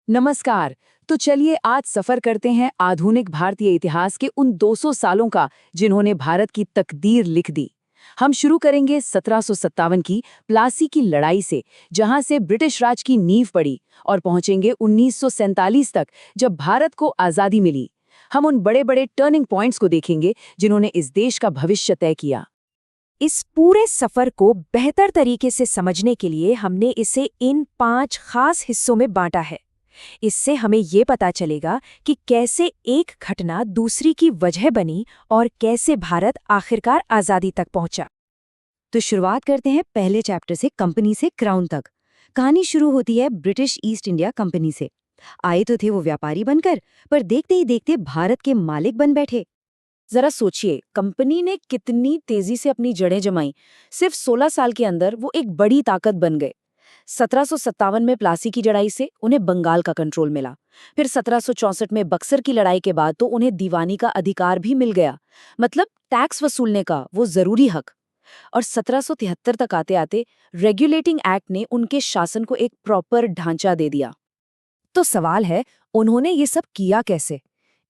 नमस्कार। तो चलिए आज सफर करते हैं आधुनिक भारतीय इतिहास के उन 200 सालों का जिन्होंने भारत की तकदीर लिख दी। हम शुरू करेंगे 1757 की प्लासी की लड़ाई से, जहां से ब्रिटिश राज की नींव पड़ी, और पहुंचेंगे 1947 तक, जब भारत को आजादी मिली। हम उन बड़े बड़े टर्निंग पॉइंट्स को देखेंगे जिन्होंने इस देश का भविष्य तय किया। इस पूरे सफर को बेहतर तरीके से समझने के लिए हमने इसे इन 5 खास हिस्सों में बांटा है। इससे हमें ये पता चलेगा कि कैसे एक घटना दूसरी की वजह बनी और कैसे भारत आखिरकार आजादी तक पहुंचा। तो शुरुआत करते हैं पहले चैप्टर से, कंपनी से क्राउन तक। कहानी शुरू होती है ब्रिटिश ईस्ट इंडिया कंपनी से। आए तो थे वो व्यापारी बनकर, पर देखते ही देखते भारत के मालिक बन बैठे। जरा सोचिए, कंपनी ने कितनी तेजी से अपनी जड़ें जमाई। सिर्फ 16 साल के अंदर वो एक बड़ी ताकत बन गए। 1757 में प्लासी की लड़ाई से उन्हें बंगाल का कंट्रोल मिला। फिर 1764 में बक्सर की लड़ाई के बाद तो उन्हें दीवानी का अधिकार भी मिल गया, मतलब टैक्स वसूलने का वो जरूरी हक। और 1773 तक आते आते रेगुलेटिंग एक्ट ने उनके शासन को एक प्रॉपर ढांचा दे दिया। तो सवाल है, उन्होंने ये सब किया कैसे?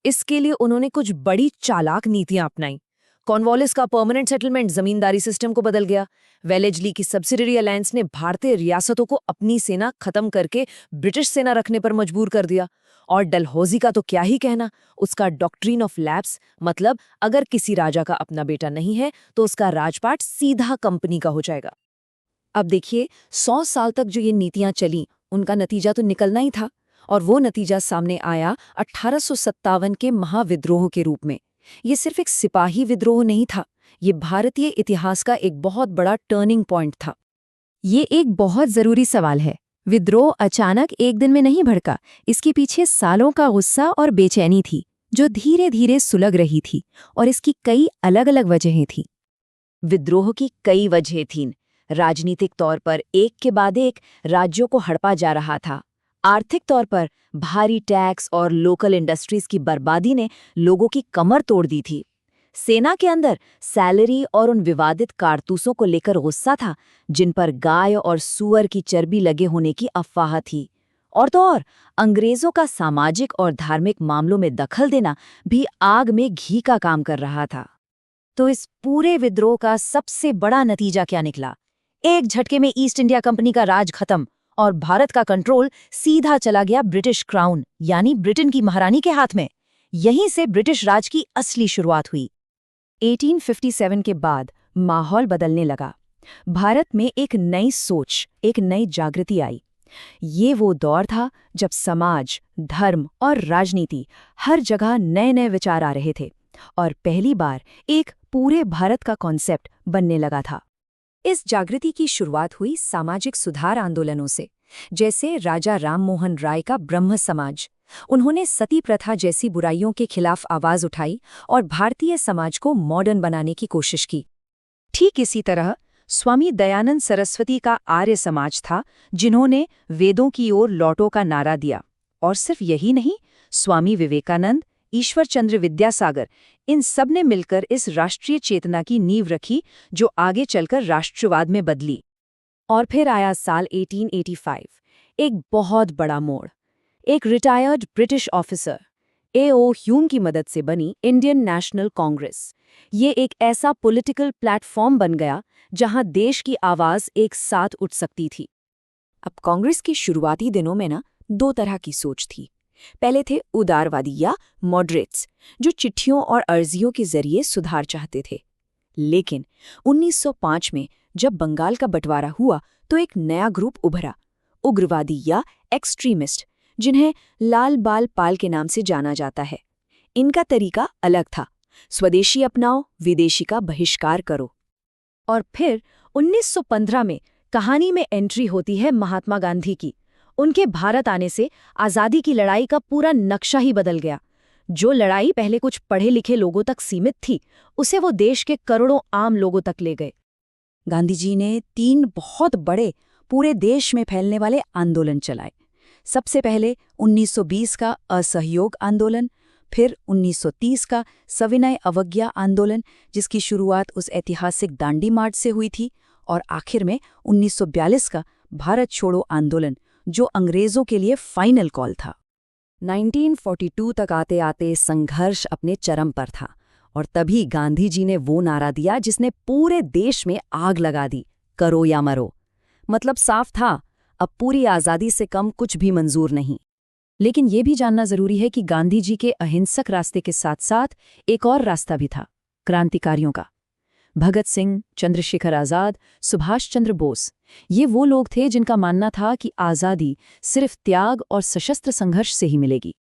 इसके लिए उन्होंने कुछ बड़ी चालाक नीतियां अपनाई। कॉर्नवालिस का परमानेंट सेटलमेंट जमींदारी सिस्टम को बदल गया। वेलेस्ली की सब्सिडरी अलायंस ने भारतीय रियासतों को अपनी सेना खत्म करके ब्रिटिश सेना रखने पर मजबूर कर दिया। और डलहौजी का तो क्या ही कहना, उसका डॉक्ट्रिन ऑफ लैप्स, मतलब अगर किसी राजा का अपना बेटा नहीं है तो उसका राजपाट सीधा कंपनी का हो जाएगा। अब देखिए, 100 साल तक जो ये नीतियां चली, उनका नतीजा तो निकलना ही था। और वो नतीजा सामने आया 1857 के महाविद्रोह के रूप में। ये सिर्फ एक सिपाही विद्रोह नहीं था, ये भारतीय इतिहास का एक बहुत बड़ा टर्निंग पॉइंट था। ये एक बहुत जरूरी सवाल है। विद्रोह अचानक एक दिन में नहीं भड़का, इसके पीछे सालों का गुस्सा और बेचैनी थी, जो धीरे धीरे सुलग रही थी, और इसकी कई अलग अलग वजहें थीं। विद्रोह की कई वजहें थीं। राजनीतिक तौर पर एक के बाद एक राज्यों को हड़पा जा रहा था। आर्थिक तौर पर भारी टैक्स और लोकल इंडस्ट्रीज की बर्बादी ने लोगों की कमर तोड़ दी थी। सेना के अंदर सैलरी और उन विवादित कारतूसों को लेकर गुस्सा था, जिन पर गाय और सूअर की चर्बी लगे होने की अफवाह थी। और तो और अंग्रेजों का सामाजिक और धार्मिक मामलों में दखल देना भी आग में घी का काम कर रहा था। तो इस पूरे विद्रोह का सबसे बड़ा नतीजा क्या निकला? एक झटके में ईस्ट इंडिया कंपनी का राज खत्म और भारत का कंट्रोल सीधा चला गया ब्रिटिश क्राउन, यानी ब्रिटेन की महारानी के हाथ में। यहीं से ब्रिटिश राज की असली शुरुआत हुई। 1857 के बाद माहौल बदलने लगा। भारत में एक नई सोच, एक नई जागृति आई। ये वो दौर था जब समाज, धर्म और राजनीति हर जगह नए नए विचार आ रहे थे, और पहली बार एक पूरे भारत का कॉन्सेप्ट बनने लगा था। इस जागृति की शुरुआत हुई सामाजिक सुधार आंदोलनों से, जैसे राजा राम मोहन राय का ब्रह्म समाज। उन्होंने सती प्रथा जैसी बुराइयों के खिलाफ आवाज उठाई और भारतीय समाज को मॉडर्न बनाने की कोशिश की। ठीक इसी तरह स्वामी दयानंद सरस्वती का आर्य समाज था, जिन्होंने वेदों की ओर लौटो का नारा दिया। और सिर्फ यही नहीं, स्वामी विवेकानंद, ईश्वर चंद्र विद्यासागर, इन सब ने मिलकर इस राष्ट्रीय चेतना की नींव रखी, जो आगे चलकर राष्ट्रवाद में बदली। और फिर आया साल 1885, एक बहुत बड़ा मोड़। एक retired British officer A.O. Hume की मदद से बनी इंडियन नेशनल कांग्रेस। ये एक ऐसा पॉलिटिकल प्लेटफॉर्म बन गया जहां देश की आवाज एक साथ उठ सकती थी। अब कांग्रेस के शुरुआती दिनों में दो तरह की सोच थी। पहले थे उदारवादी या मॉडरेट्स, जो चिट्ठियों और अर्जियों के जरिए सुधार चाहते थे। लेकिन 1905 में जब बंगाल का बंटवारा हुआ, तो एक नया ग्रुप उभरा, उग्रवादी या एक्सट्रीमिस्ट, जिन्हें लाल बाल पाल के नाम से जाना जाता है। इनका तरीका अलग था, स्वदेशी अपनाओ, विदेशी का बहिष्कार करो। और फिर 1915 में कहानी में एंट्री होती है महात्मा गांधी की। उनके भारत आने से आज़ादी की लड़ाई का पूरा नक्शा ही बदल गया। जो लड़ाई पहले कुछ पढ़े लिखे लोगों तक सीमित थी, उसे वो देश के करोड़ों आम लोगों तक ले गए। गांधी जी ने 3 बहुत बड़े, पूरे देश में फैलने वाले आंदोलन चलाए। सबसे पहले 1920 का असहयोग आंदोलन, फिर 1930 का सविनय अवज्ञा आंदोलन, जिसकी शुरुआत उस ऐतिहासिक दांडी मार्च से हुई थी, और आखिर में 1942 का भारत छोड़ो आंदोलन, जो अंग्रेजों के लिए फाइनल कॉल था। 1942 तक आते आते संघर्ष अपने चरम पर था और तभी गांधी जी ने वो नारा दिया जिसने पूरे देश में आग लगा दी, करो या मरो। मतलब साफ था, अब पूरी आज़ादी से कम कुछ भी मंजूर नहीं। लेकिन ये भी जानना जरूरी है कि गांधी जी के अहिंसक रास्ते के साथ साथ एक और रास्ता भी था, क्रांतिकारियों का। भगत सिंह, चंद्रशेखर आज़ाद, सुभाष चंद्र बोस, ये वो लोग थे जिनका मानना था कि आज़ादी सिर्फ त्याग और सशस्त्र संघर्ष से ही मिलेगी।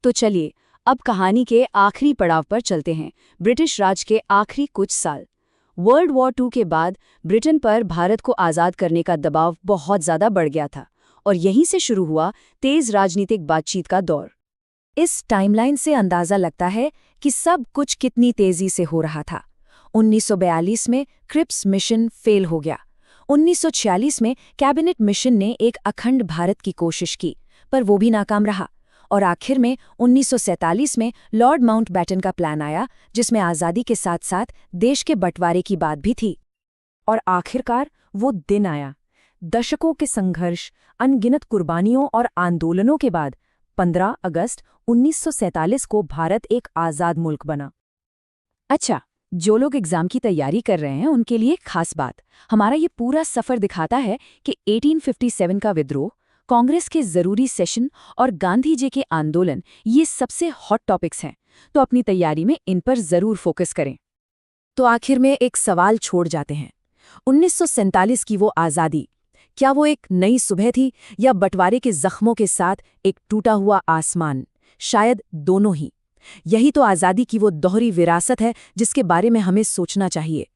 तो चलिए अब कहानी के आखिरी पड़ाव पर चलते हैं, ब्रिटिश राज के आखिरी कुछ साल। वर्ल्ड वॉर II के बाद ब्रिटेन पर भारत को आज़ाद करने का दबाव बहुत ज़्यादा बढ़ गया था और यहीं से शुरू हुआ तेज़ राजनीतिक बातचीत का दौर। इस टाइमलाइन से अंदाज़ा लगता है कि सब कुछ कितनी तेज़ी से हो रहा था। 1942 में क्रिप्स मिशन फेल हो गया। 1946 में कैबिनेट मिशन ने एक अखंड भारत की कोशिश की, पर वो भी नाकाम रहा। और आखिर में 1947 में लॉर्ड माउंटबैटन का प्लान आया, जिसमें आज़ादी के साथ साथ देश के बंटवारे की बात भी थी। और आखिरकार वो दिन आया। दशकों के संघर्ष, अनगिनत कुर्बानियों और आंदोलनों के बाद 15 अगस्त 1947 को भारत एक आज़ाद मुल्क बना। अच्छा, जो लोग एग्जाम की तैयारी कर रहे हैं उनके लिए खास बात, हमारा ये पूरा सफ़र दिखाता है कि 1857 का विद्रोह, कांग्रेस के ज़रूरी सेशन और गांधी जी के आंदोलन, ये सबसे हॉट टॉपिक्स हैं। तो अपनी तैयारी में इन पर ज़रूर फोकस करें। तो आखिर में एक सवाल छोड़ जाते हैं, 1947 की वो आज़ादी, क्या वो एक नई सुबह थी या बंटवारे के जख्मों के साथ एक टूटा हुआ आसमान? शायद दोनों ही। यही तो आज़ादी की वो दोहरी विरासत है जिसके बारे में हमें सोचना चाहिए।